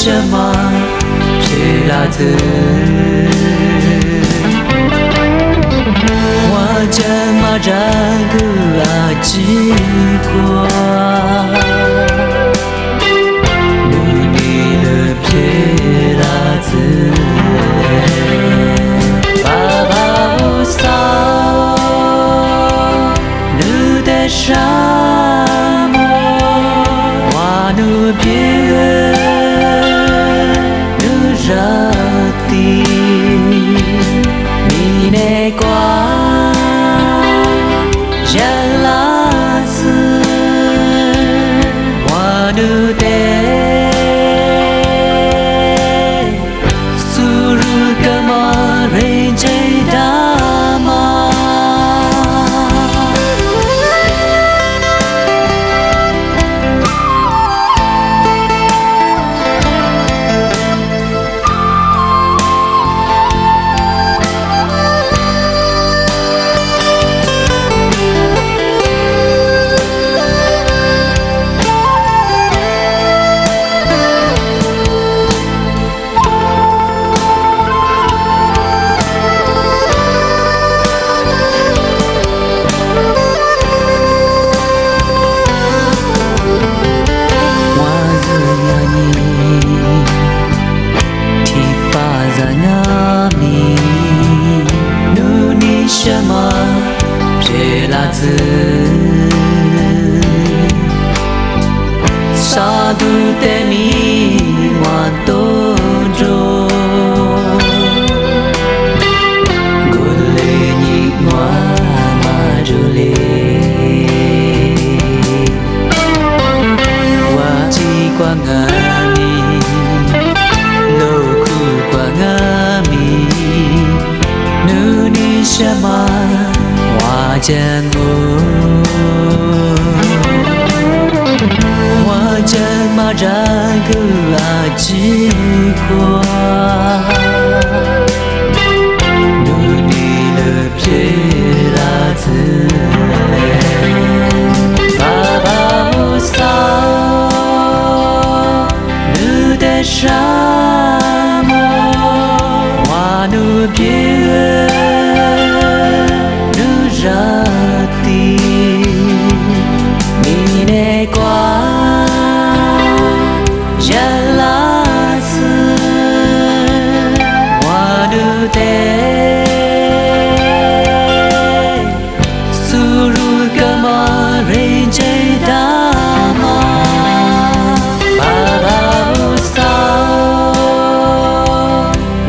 什么撇拉子？我怎么ragu aji过？努力了撇拉子，爸爸不扫，努的沙漠，我努别。Rati mine qua jelas wanu te suru kamare jaidama什么撇拉子？沙杜的你我多着，古雷你我马住嘞，我只管阿米，路苦管阿米。什么我见过？我怎么ragu aji过？努力了撇拉子，爸爸不扫，努的沙漠，我努别。Rati mine qua jelas wanu te suru kamare jaidama baba usau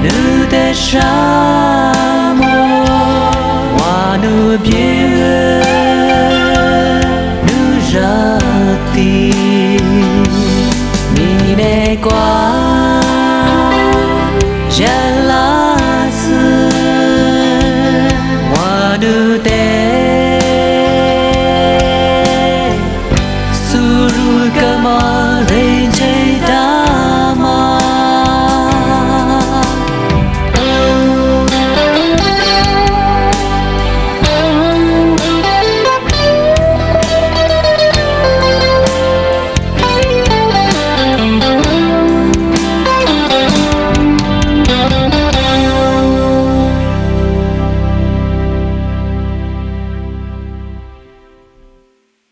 nu de shamo wanu别nu rati mine qua